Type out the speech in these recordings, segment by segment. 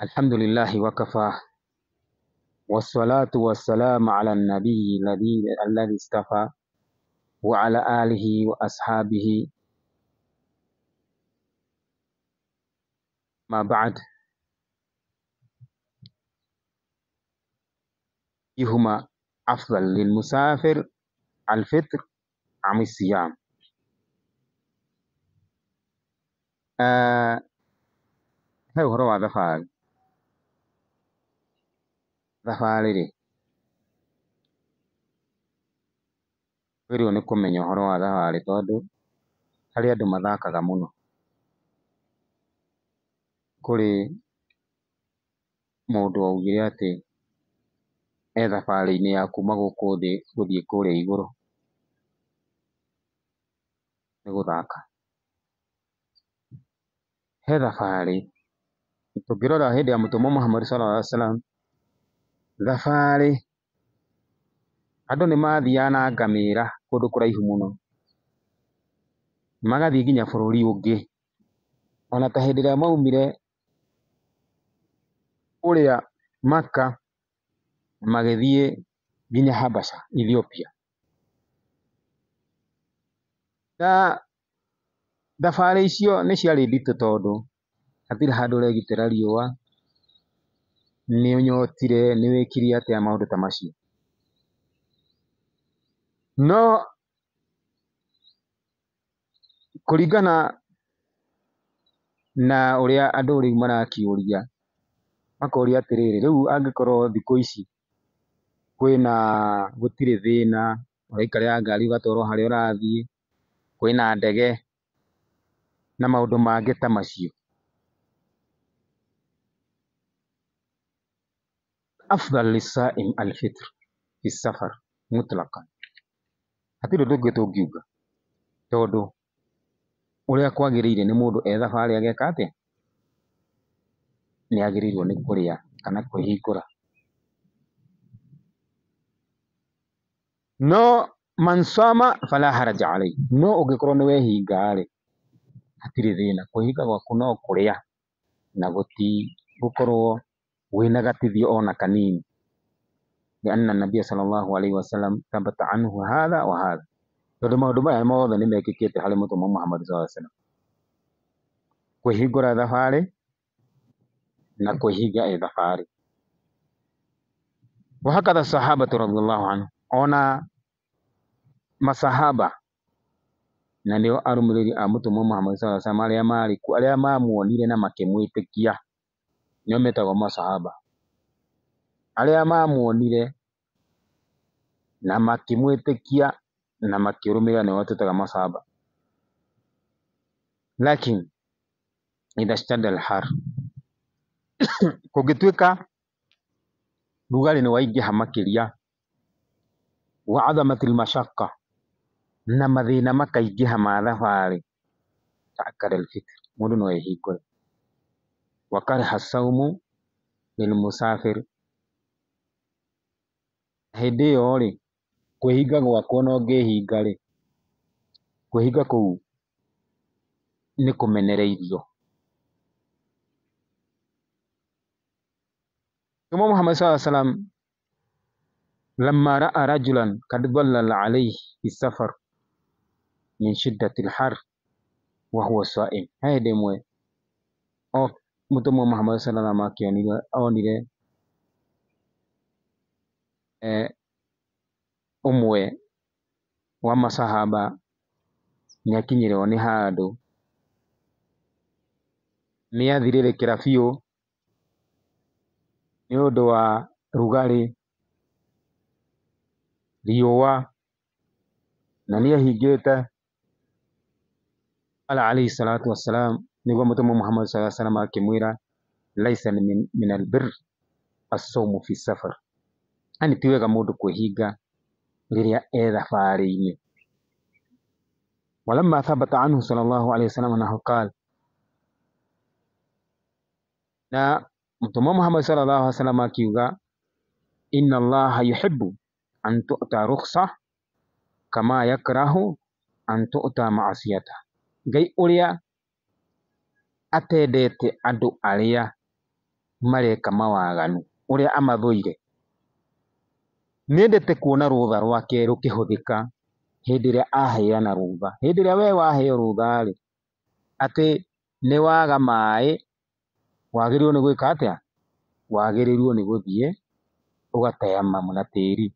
الحمد لله وكفى والصلاة والسلام على النبي الذي اصطفى وعلى آله وأصحابه ما بعد. يهما أفضل للمسافر الفطر عن الصيام. هاي هو ذفاري wĩrĩo nĩ kũmenya ũhoro wa thabarĩ tondũ harĩ andũ mathakaga mũno. Kũrĩ mũndũ waugire atĩ e thabarĩ-inĩ ya kuma gũkũ thĩ gũthiĩ kũrĩa igũrũ nĩ gũthaka. He thabarĩ tũngĩrora hĩndĩ ya mũtũmwo Muhammad sallallahu alaihi wasallam, thabarĩ andũ nĩ mathiaga na ngamĩra kũndũ kũraihu mũno, magathiĩ nginya bũrũri ũngĩ. Ona ta hĩndĩ ĩrĩa maumire kũrĩa Maka magĩthiĩ nginya Habasha Ethiopia. Na thabarĩ icio nĩ ciarĩ nditũ tondũ hatirĩ handũ ũregitĩra riũa, nĩ ũnyotire, nĩ wĩkire atĩa maũndũ ta macio. No kũringana na ũrĩa andũ rĩu marakĩũria, makoria atĩrĩrĩ, rĩu angĩkorwo thikũ ici gũtirĩ thĩna, ũraikarĩra ngari ũgatwarwo harĩa ũrathiĩ, kwĩna ndege na maũndũ mangĩ ta macio, afdal lisaim alfitr fi safar mutlaqan. Hatirĩ ũndũ ũngĩ tũngiuga tondũ ũrĩa kwagĩrĩire nĩ mũndũ e thabarĩ ageka atĩa, nĩ agĩrĩirwo nĩ kũrĩa kana kwĩhingũra. No man sama fala haraja alayhi, no ũngĩkorwo nĩ wehinga rĩ, hatirĩ thĩna. Kwĩhinga gwaku no kũrĩa na gũtigũkorwo wĩna gatithio ona kanini. Lianna nabiyya sallallahu alayhi wasallam thabata anhu hadha wa hadha, tondũ maũndũ maya mothe nĩ mekĩkĩte harĩ mũtũmwo Muhammad sallallahu alayhi wasallam. Kwĩhingũra thabarĩ na kwĩhinga e thabarĩ. Wahakadha sahabatu radhiyallahu anhu, ona masahaba na nĩo arũmĩrĩri a mũtũmwo Muhammad sallallahu alaihi wasallam arĩa marĩ kuo, arĩa mamuonire na makĩmwĩtĩkia, nĩo metagwo masahaba. Arĩa mamuonire na makĩmwĩtĩkia na makĩrũmĩrĩra nĩo twĩtaga masahaba. Lakini idha ishtadda al-har, kũngĩtuĩka rugarĩ nĩ waingĩha makĩria, wa adhamat al-mashaqqa, na mathĩna makaingĩha ma thabarĩ, ta'akkada al-fitr, mũndũ no ehingũre. Wa kariha as-sawmu lil-musafir, hĩndĩ ĩyo rĩ, kwĩhinga gwaku ona ũngĩhinga rĩ, kwĩhinga kũu nĩ kũmenereirio. Mũtũmwo Muhammad sallallahu alaihi wasallam lamma ra'a rajulan qad dhallala alayhi fi safar min shiddati al-har wa huwa sa'im. Hĩndĩ ĩmwe mũtũmwo Muhammad sallallahu alaihi wasallam onire ũmwe wa masahaba nĩ akinyĩrwo nĩ handũ nĩ athirĩrĩkĩra biũ nĩ ũndũ wa rugarĩ, riũa, na nĩ ehingĩte. Qala alayhi salatu wassalam, nĩguo mũtũmwo Muhammad sallallahu alaihi wasallam akĩmwĩra, laisa min albirr as-sawmu fi safar, yani ti wega mũndũ kwĩhinga rĩrĩa e thabarĩ-inĩ. Walamma thabata anhu sallallahu alaihi wasallam annahu qala, na mũtũmwo Muhammad sallallahu alaihi wasallam akiuga, inna Allaha yuhibbu an tu'ta rukhsa kama yakrahu an tu'ta ma'asiyata. Ngai ũrĩa atendete andũ arĩa mareka mawaganu ũrĩa amathũire. Nĩendete kuona rũtha rwake rũkĩhũthĩka hĩndĩ ĩrĩa aheana rũtha. Hĩndĩ ĩrĩa we waheo rũtha-rĩ, atĩ nĩwaga maĩ, wagĩrĩirwo nĩ gwĩka atĩa? Wagĩrĩirwo nĩ gũthiĩ ũgateyama na tĩri.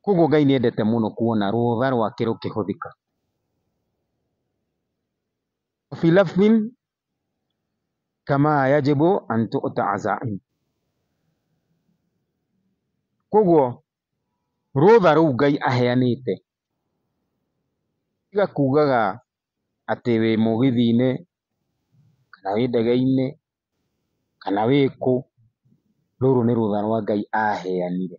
Koguo Ngai nĩendete mũno kuona rũtha rwake rũkĩhũthĩka. Fi lafdhin kama yajibu an tu'ta azaim. Koguo rũtha rũu Ngai aheanĩte tiga kugaga atĩ wĩ mũgithi-inĩ kana wĩ ndege-inĩ kana wĩ kũ, rũrũ nĩ rũtha rwa Ngai aheanire.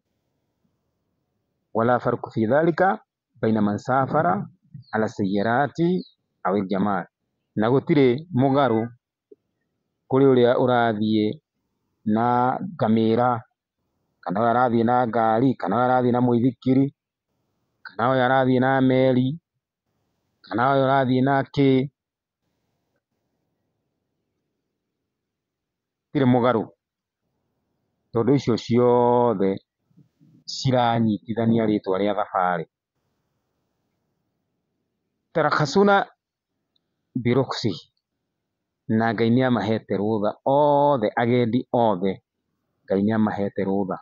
Wala farqu fi dhalika baina man safara ala sayyarati aw al-jamal. Na gũtirĩ mũgarũ kũrĩ ũrĩa ũrathiĩ na ngamĩra, kana ũrĩa arathiĩ na ngari, kana ũrĩa arathiĩ na mũithikiri, kana ũrĩa arathiĩ na meri, kana ũrĩa arathiĩ na kĩ. Gũtirĩ mũgarũ, tondũ icio ciothe ciranyitithania rĩtwa rĩa thabarĩ. Tarakhasuna birukhsi, na Ngai nĩamahete rũtha othe, agendi othe Ngai nĩamahete rũtha.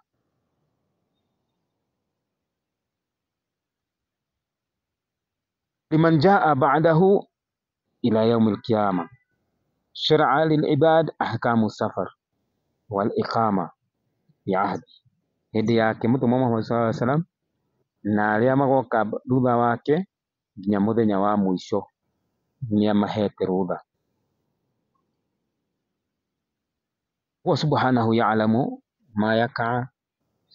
Liman jaa ba'dahu ila yawm al-qiyamah shar'a lil ibad ahkamu safar wal iqama bi ahdi. Hĩndĩ yake Mũtũmwo Muhammad sallallahu alaihi wasallam na arĩa magoka thutha wake nginya mũthenya wa mũico nĩamahete rũtha. Huwa subhanahu ya'lamu ma yaqa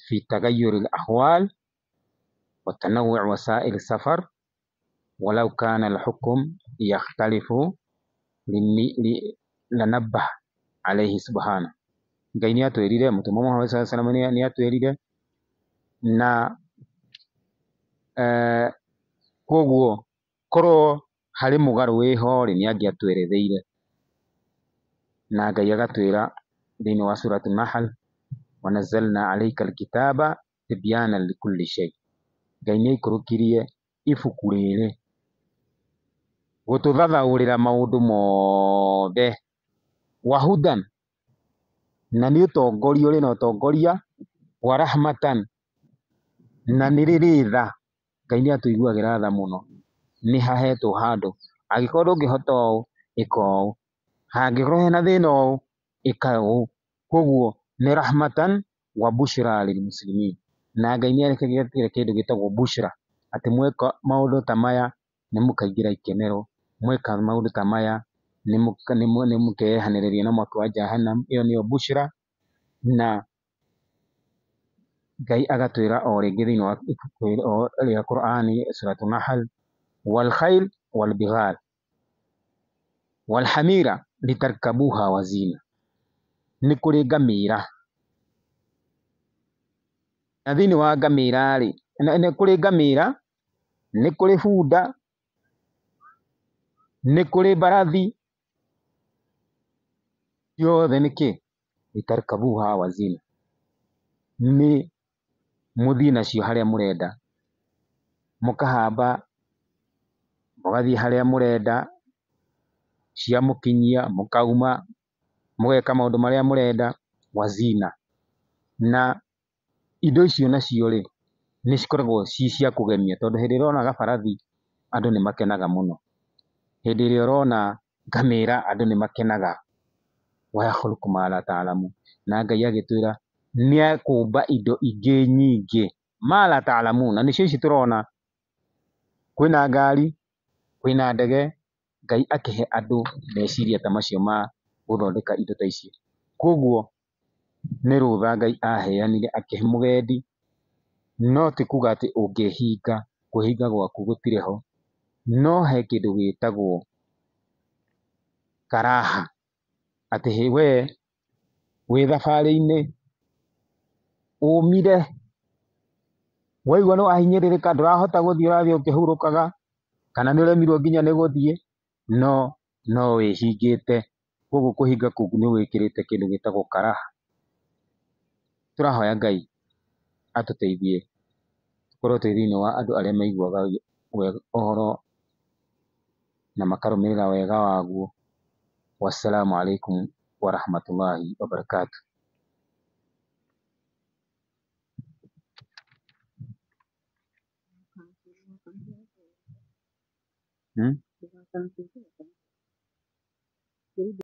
fi taghayyur al-ahwal wa tanawwu' wasa'il safar walau kana al-hukm yakhtalifu lanabbah alayhi subhanahu. Ngai nĩatwĩrire, Mũtũmwo Muhammad sallallahu alaihi wasallam nĩatwĩrire, na koguo korwo harĩ mũgarũ wĩho-rĩ nĩangĩatweretheire. Na Ngai agatwĩra thĩinĩ wa surat an-Nahl, wa nazzalna alayka al-kitaba tibyanan likulli shay. Ngai nĩaikũrũkirie ibuku rĩrĩ gũtũthathaũrĩra maũndũ mothe, wahudan, na nĩ ũtongoria, ũrĩ na ũtongoria, wa rahmatan, na nĩ rĩrĩ tha. Ngai nĩatũiguagĩra tha mũno, nĩhahetwo handũ angĩkorwo ndũngĩhota ũũ ĩka ũũ, hangĩkorwo hena thĩna ũũ ĩka ũũ. Koguo nĩ rahmatan wa bushra lil muslimin. Na Ngai nĩarekagĩra kĩndũ gĩtagwo bushra, atĩ mweka maũndũ ta maya nĩmũkaingĩra ikenero, mweka maũndũ ta maya nĩmũkeyehanĩrĩria na mwaki wa jahannam. Ĩyo nĩyo bushra. Na Ngai agatwĩra o rĩngĩ thĩinĩ wa ibuku rĩa Qur'ani, surat an-Nahl, wal khayl wal bighal wal hamira litarkabuha wa zina. Nĩ kũrĩ ngamĩra, na thĩinĩ wa ngamĩra-rĩ, nĩ kũrĩ ngamĩra, nĩ kũrĩ bunda, nĩ kũrĩ mbarathi, ciothe nĩkĩ? Litarkabuha wa zina. Nĩ mũthiĩ nacio harĩa mũrenda, mũkahamba mũgathiĩ harĩa mũrenda, ciamũkinyia mũkauma, mũgeka maũndũ marĩa mũrenda, wa zina. Na indo icio nacio-rĩ nĩcikoragwo ci cia kũgemia, tondũ hĩndĩ ĩrĩa ũrona gabarathi andũ nĩmakenaga mũno, hĩndĩ ĩrĩa ũrona ngamĩra andũ nĩmakenaga. Wa yakhluqu ma la ta'lamun. Na Ngai agĩtwĩra nĩakũmba indo ingĩ nyingĩ, ma la ta'lamun, na nĩcio ici tũrona. Kwĩna ngari, kwĩna ndege, Ngai akĩhe andũ meciria ta macio ma gũthondeka indo ta icio. Koguo nĩ rũtha Ngai aheanire akĩhe mũgendi, no ti kuga atĩ ũngĩhinga, kwĩhinga gwaku gũtirĩ ho, no he kĩndũ gĩtagwo karaha, atĩ we wĩ thabarĩ-inĩ ũmire, waigua nĩwahinyĩrĩrĩka ndũrahota gũthiĩ, ũrathiĩ ũkĩhurũkaga, kana nĩũremirwo nginya nĩ gũthiĩ, no wĩhingĩte koguo kũhinga kũu nĩ wĩkĩrĩte kĩndũ gĩtagwo karaha. Tũrahoya Ngai atũteithie tũkorwo twĩ thĩinĩ wa andũ arĩa maiguaga ũhoro na makarũmĩrĩra wega waguo. Wassalamu alaikum warahmatullahi wabarakatuh.